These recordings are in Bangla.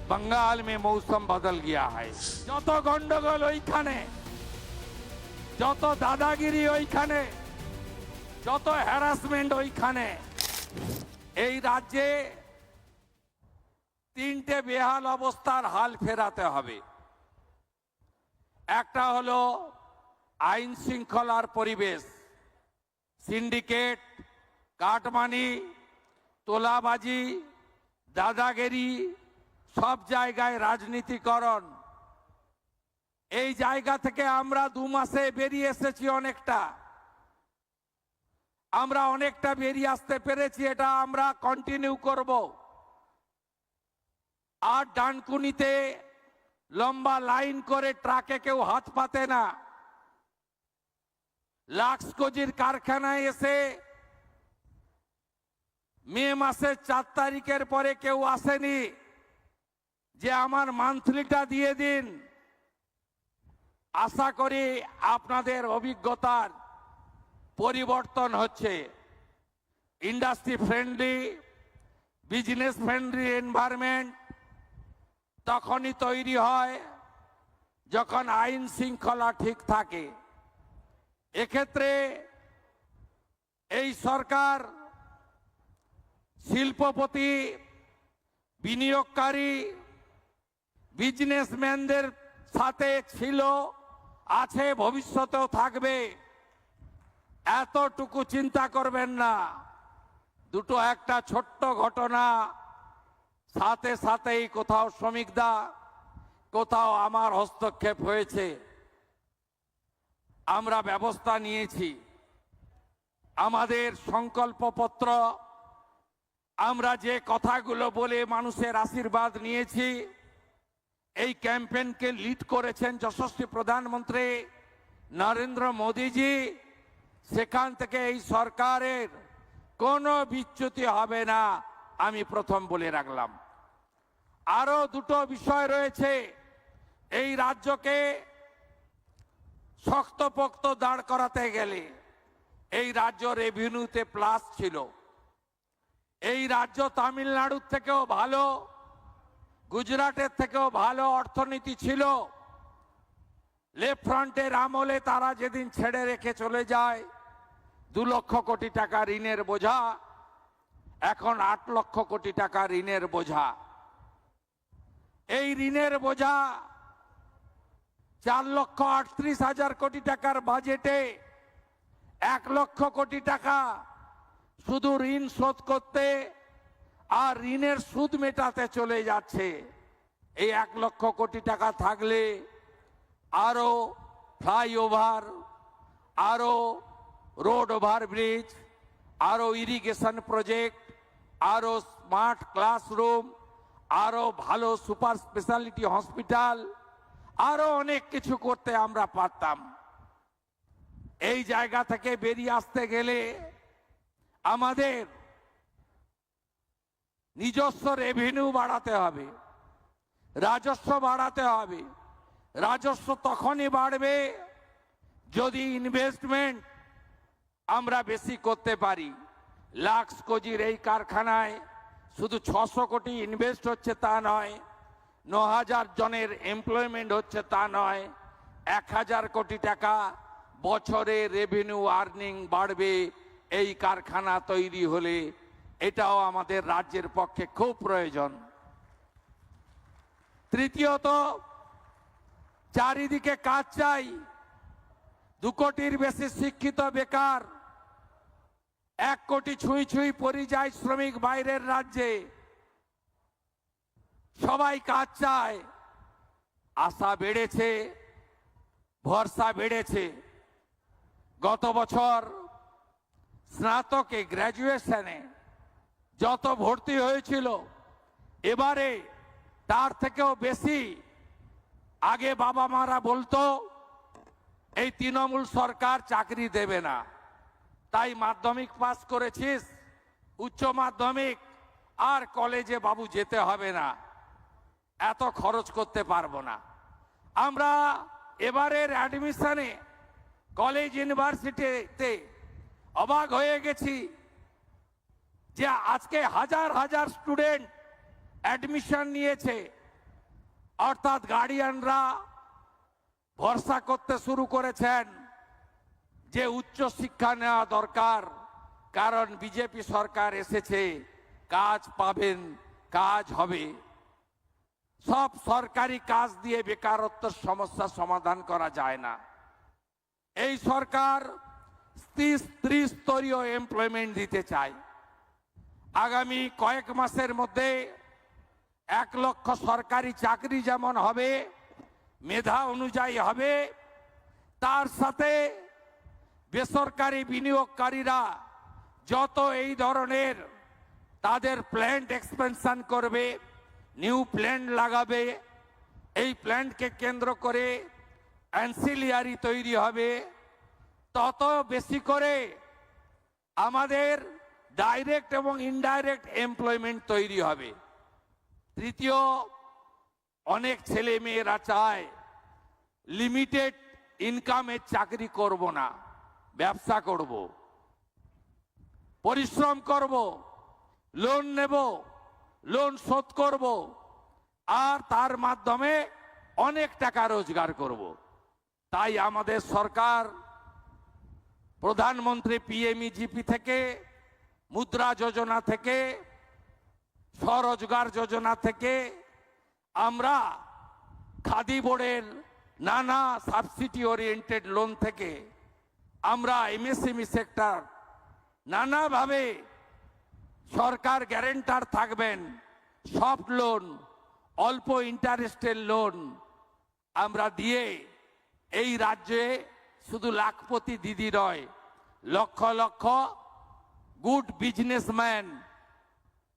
बंगाल में मौसम बदल गया है। যত গন্ডগোল ওইখানে, যত দাদাগিরি ওইখানে, যত হ্যারাসমেন্ট ওইখানে। এই রাজ্যে তিনটে বেহাল অবস্থার হাল ফেরাতে হবে। একটা হলো আইন শৃঙ্খলার পরিবেশ, সিন্ডিকেট, কাটমানি, তোলাবাজি, দাদাগিরি, সব জায়গায় রাজনীতিকরণ। এই জায়গা থেকে আমরা 2 মাসে বেরিয়ে এসেছি অনেকটা। আমরা অনেকটা বেরিয়ে আসতে পেরেছি, এটা আমরা কন্টিনিউ করব। আর ডানকুনিতে লম্বা লাইন করে ট্রাকে কেউ হাত পাতে না। লাক্সকোজির কারখানায় এসে মে মাসের 4 তারিখের পরে কেউ আসেনি যে আমার মান্থলিটা দিয়ে দিন। আশা করি আপনাদের অভিজ্ঞতার পরিবর্তন হচ্ছে। Industry friendly, business friendly environment তখনই তৈরি হয় যখন আইন শৃঙ্খলা ঠিক থাকে। এক্ষেত্রে এই সরকার শিল্পপতি, বিনিয়োগকারী, বিজনেসম্যানদের সাথে ছিল, আছে, ভবিষ্যতেও থাকবে। এতটুকু চিন্তা করবেন না। দুটো একটা ছোট্ট ঘটনা, সাথে সাথেই কোথাও শ্রমিকদা, কোথাও আমার হস্তক্ষেপ হয়েছে। আমরা ব্যবস্থা নিয়েছি। আমাদের সংকল্পপত্র, আমরা যে কথাগুলো বলে মানুষের আশীর্বাদ নিয়েছি, এই ক্যাম্পেইনকে লিড করেছেন যশস্বী প্রধানমন্ত্রী নরেন্দ্র মোদীজি। সেখান থেকে এই সরকারের কোনো বিচ্যুতি হবে না, আমি প্রথম বলে রাখলাম। আরো দুটো বিষয় রয়েছে। এই রাজ্যকে শক্তপোক্ত দাঁড় করাতে গেলে এই রাজ্য রেভিনিউতে প্লাস ছিল। এই রাজ্য তামিলনাড়ুর থেকেও ভালো, গুজরাটের থেকেও ভালো অর্থনীতি ছিল। লেফট ফ্রন্টের আমলে তারা যেদিন ছেড়ে রেখে চলে যায়, 2 লক্ষ কোটি টাকা ঋণের বোঝা, এখন 8 লক্ষ কোটি টাকা ঋণের বোঝা। এই ঋণের বোঝা 4,38,000 কোটি টাকার বাজেটে 1 লক্ষ কোটি টাকা শুধু ঋণ শোধ করতে আর ঋণের সুদ মেটাতে চলে যাচ্ছে। এই 1 লক্ষ কোটি টাকা থাকলে আরো ফ্লাইওভার, আরো রোড ওভারব্রিজ, আরো ইরিগেশন প্রজেক্ট, আরো স্মার্ট ক্লাসরুম, আরো ভালো সুপার স্পেশালিটি হসপিটাল, আরো অনেক কিছু করতে আমরা পারতাম। এই জায়গা থেকে বেরিয়ে আসতে গেলে আমাদের নিজস্ব রেভিনিউ বাড়াতে হবে, রাজস্ব বাড়াতে হবে। রাজস্ব তখনই বাড়বে যদি ইনভেস্টমেন্ট আমরা বেশি করতে পারি। লাক্সকোজির এই কারখানায় শুধু 600 কোটি ইনভেস্ট হচ্ছে তা নয়, 9,000 জনের এমপ্লয়মেন্ট হচ্ছে তা নয়, 1,000 কোটি টাকা বছরে রেভিনিউ আর্নিং বাড়বে এই কারখানা তৈরি হলে। এটাও আমাদের রাজ্যের পক্ষে খুব প্রয়োজন। তৃতীয়ত, চারিদিকে কাজ চাই। 2 কোটির বেশি শিক্ষিত বেকার, 1 কোটি ছুঁই ছুঁই পরিযায়ী শ্রমিক বাইরের রাজ্যে, সবাই কাজ চায়। আশা বেড়েছে, ভরসা বেড়েছে। গত বছর স্নাতকে, গ্র্যাজুয়েশনে যত ভর্তি হয়েছিল, এবারে তার থেকেও বেশি। আগে বাবা মারা বলতো এই তৃণমূল সরকার চাকরি দেবে না, তাই মাধ্যমিক পাস করেছিস, উচ্চ মাধ্যমিক আর কলেজে বাবু যেতে হবে না, এত খরচ করতে পারবো না। আমরা এবারের অ্যাডমিশনে কলেজ ইউনিভার্সিটিতে অবাক হয়ে গেছি যে আজকে হাজার হাজার স্টুডেন্ট অ্যাডমিশন নিয়েছে, অর্থাৎ গার্ডিয়ানরা ভরসা করতে শুরু করেছেন যে উচ্চ শিক্ষা নেওয়া দরকার, কারণ বিজেপি সরকার এসেছে, কাজ পাবেন, কাজ হবে। সব সরকারি কাজ দিয়ে বেকারত্বের সমস্যা সমাধান করা যায় না। এই সরকার ত্রিস্তরীয় এমপ্লয়মেন্ট দিতে চায়। আগামী কয়েক মাসের মধ্যে 1 লক্ষ সরকারি চাকরি যেমন হবে, মেধা অনুযায়ী হবে, তার সাথে বেসরকারি বিনিয়োগকারীরা যত এই ধরনের তাদের প্ল্যান্ট এক্সপেনশন করবে, নিউ প্ল্যান্ট লাগাবে, এই প্ল্যান্টকে কেন্দ্র করে অ্যান্সিলিয়ারি তৈরি হবে, তত বেশি করে আমাদের ডাইরেক্ট এবং ইনডাইরেক্ট এমপ্লয়মেন্ট তৈরি হবে। তৃতীয়, অনেক ছেলে মেয়েরা চায় লিমিটেড ইনকামের চাকরি করব না, ব্যবসা করব, পরিশ্রম করব, লোন নেব, লোন শোধ করব, আর তার মাধ্যমে অনেক টাকা রোজগার করব। তাই আমাদের সরকার প্রধানমন্ত্রী পিএমইজিপি থেকে, মুদ্রা যোজনা থেকে, স্বরোজগার যোজনা থেকে, আমরা খাদি বোর্ডের নানা সাবসিডি ওরিয়েন্টেড লোন থেকে, আমরা এমএসএমই সেক্টর নানাভাবে সরকার গ্যারেন্টার থাকবেন, সফট লোন, অল্প ইন্টারেস্টের লোন আমরা দিয়ে এই রাজ্যে শুধু লাখপতি দিদি নয়, লক্ষ লক্ষ গুড বিজনেসম্যান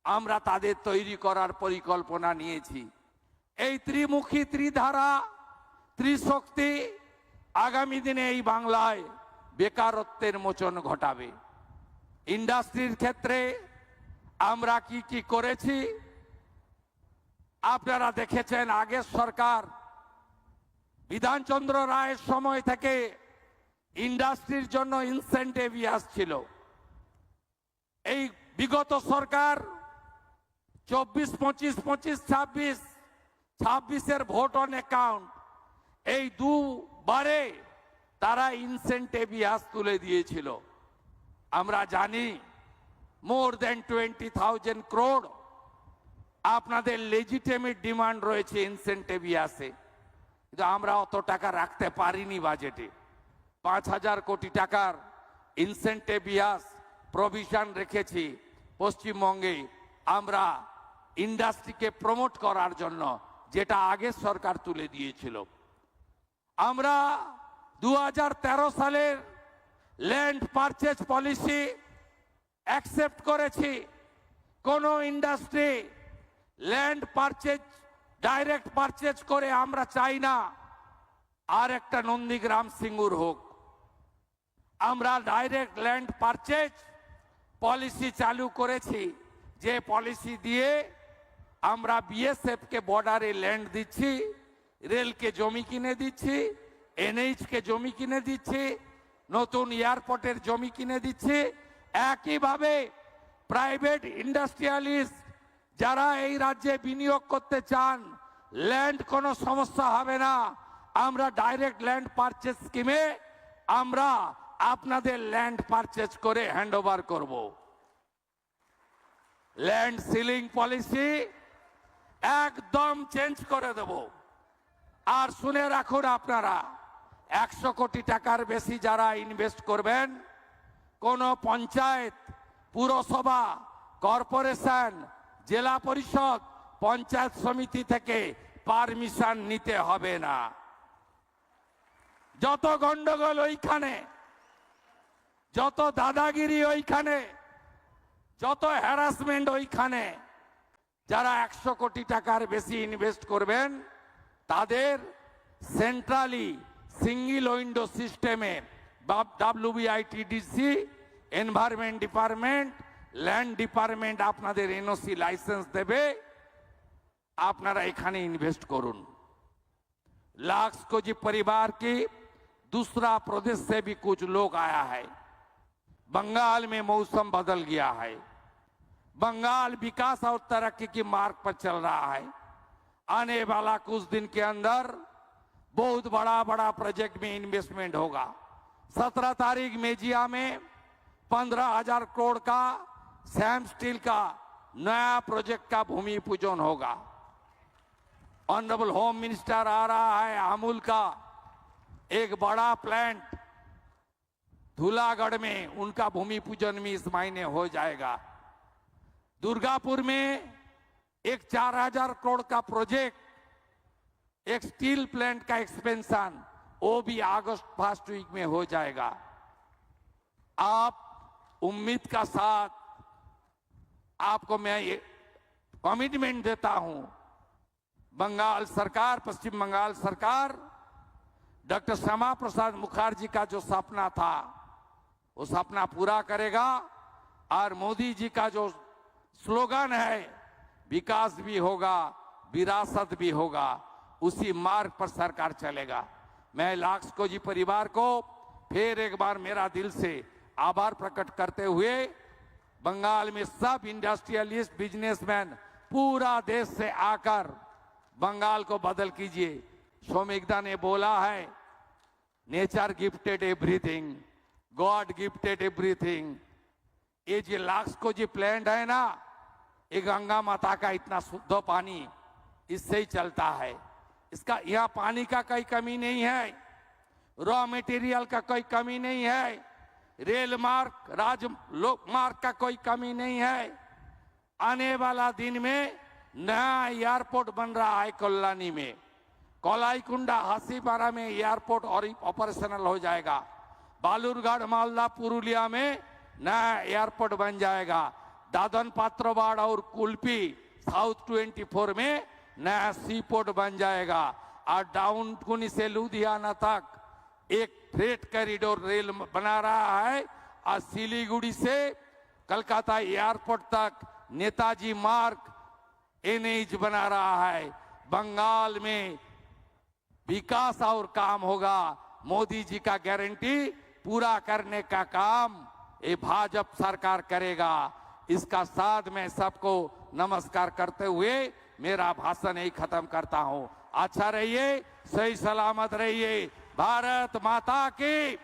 আমরা তাদের তৈরি করার পরিকল্পনা নিয়েছি। এই ত্রিমুখী, ত্রিধারা, ত্রিশক্তি আগামী দিনে এই বাংলায় বেকারত্বের মোচন ঘটাবে। ইন্ডাস্ট্রির ক্ষেত্রে আমরা কি কি করেছি আপনারা দেখেছেন। আগের সরকার বিধানচন্দ্র রায়ের সময় থেকে ইন্ডাস্ট্রির জন্য ইনসেন্টিভ আসছিল। এই বিগত সরকার 24, 25, 25, 26 ভোট অন অ্যাকাউন্ট, এই দুবারে তারা ইনসেন্টিভ তুলে দিয়েছিল। আমরা জানি মোর দেন 20,000 crore আপনাদের লেজিটিমেট ডিমান্ড রয়েছে ইনসেন্টিভ আসে, কিন্তু আমরা অত টাকা রাখতে পারিনি বাজেটে। 5,000 কোটি টাকার ইনসেন্টিভ প্রভিশন রেখেছি পশ্চিমবঙ্গে আমরা ইন্ডাস্ট্রিকে প্রমোট করার জন্য, যেটা আগের সরকার তুলে দিয়েছিল। আমরা 2013 সালের ল্যান্ড পারচেজ পলিসি অ্যাকসেপ্ট করেছি। কোন industry land purchase direct purchase করে আমরা চাই না আর একটা নন্দীগ্রাম সিঙ্গুর হোক। আমরা ডাইরেক্ট ল্যান্ড পারচেজ পলিসি চালু করেছি, যে পলিসি দিয়ে আমরা বিএসএফ কে বর্ডারে ল্যান্ড দিচ্ছি, রেলকে জমি কিনে দিচ্ছি, এনএইচ কে জমি কিনে দিচ্ছি, নতুন এয়ারপোর্টের জমি কিনে দিচ্ছি। একইভাবে প্রাইভেট ইন্ডাস্ট্রিয়ালিস্ট যারা এই রাজ্যে বিনিয়োগ করতে চান, ল্যান্ড কোনো সমস্যা হবে না। আমরা ডাইরেক্ট ল্যান্ড পারচেজ স্কিমে আমরা আপনাদের ল্যান্ড পারচেজ করে হ্যান্ডওভার করব। ল্যান্ড সিলিং পলিসি একদম চেঞ্জ করে দেব। আর শুনে রাখুন আপনারা, 100 কোটি টাকার বেশি যারা ইনভেস্ট করবেন, কোন পঞ্চায়েত, পুরসভা, কর্পোরেশন, জেলা পরিষদ, পঞ্চায়েত সমিতি থেকে পারমিশন নিতে হবে না। যত গন্ডগোল ওইখানে, যত দাদাগিরি ওইখানে, যত হ্যারাসমেন্ট ওইখানে। যারা 100 কোটি টাকার বেশি ইনভেস্ট করবেন তাদের সেন্ট্রালি সিঙ্গল উইন্ডো সিস্টেমে WBITDC, environment department, land department আপনাদের এনওসি লাইসেন্স দেবে, আপনারা এখানে ইনভেস্ট করুন। लाखों परिवार की दूसरा प्रदेश से भी कुछ लोग आया है। बंगाल में मौसम बदल गया है, बंगाल विकास और तरक्की की मार्ग पर चल रहा है। आने वाला कुछ दिन के अंदर बहुत बड़ा बड़ा प्रोजेक्ट में इन्वेस्टमेंट होगा। 17 तारीख मेजिया में 15,000 करोड़ का सैम स्टील का नया प्रोजेक्ट का भूमि पूजन होगा। ऑनरेबल होम मिनिस्टर आ रहा है, अमूल का एक बड़ा प्लांट धूलागढ़ में, उनका भूमि पूजन भी इस महीने हो जाएगा। दुर्गापुर में एक 4,000 करोड़ का प्रोजेक्ट, एक स्टील प्लांट का एक्सपेंशन, वो भी अगस्त फर्स्ट वीक में हो जाएगा। आप उम्मीद का साथ आपको मैं ये कमिटमेंट देता हूं, बंगाल सरकार, पश्चिम बंगाल सरकार डॉक्टर श्यामा प्रसाद मुखर्जी का जो सपना था वो सपना पूरा करेगा। और मोदी जी का जो स्लोगन है, विकास भी होगा विरासत भी होगा, उसी मार्ग पर सरकार चलेगा। मैं लाक्सको जी परिवार को फिर एक बार मेरा दिल से आभार प्रकट करते हुए, बंगाल में सब इंडस्ट्रियलिस्ट बिजनेसमैन पूरा देश से आकर बंगाल को बदल कीजिए। शोमिकदा ने बोला है, nature gifted everything, God gifted everything. ये जो लाक्सको जी प्लांट है ना, ये गंगा माता का इतना शुद्ध पानी इससे ही चलता है। इसका यहाँ पानी का कोई कमी नहीं है, रॉ मटेरियल का कोई कमी नहीं है, रेल मार्ग, राजमार्ग का कोई कमी नहीं है। आने वाला दिन में नया एयरपोर्ट बन रहा है कल्याणी में, कोलाईकुंडा हासीपारा में एयरपोर्ट और ऑपरेशनल हो जाएगा। बालूरघाट, मालदा, पुरुलिया में नया एयरपोर्ट बन जाएगा। दादन पात्रोबाड़ और कुल्पी साउथ 24 में नया सी पोर्ट बन जाएगा। और डाउन कुनी से लुधियाना तक एक फ्रेट कॉरिडोर रेल बना रहा है। और सिलीगुड़ी से कलकत्ता एयरपोर्ट तक नेताजी मार्ग एनएच बना रहा है। बंगाल में विकास और काम होगा। मोदी जी का गारंटी पूरा करने का काम ये भाजपा सरकार करेगा। इसका साथ मैं सबको नमस्कार करते हुए मेरा भाषण यही खत्म करता हूं। अच्छा रहिए, सही सलामत रहिए। भारत माता की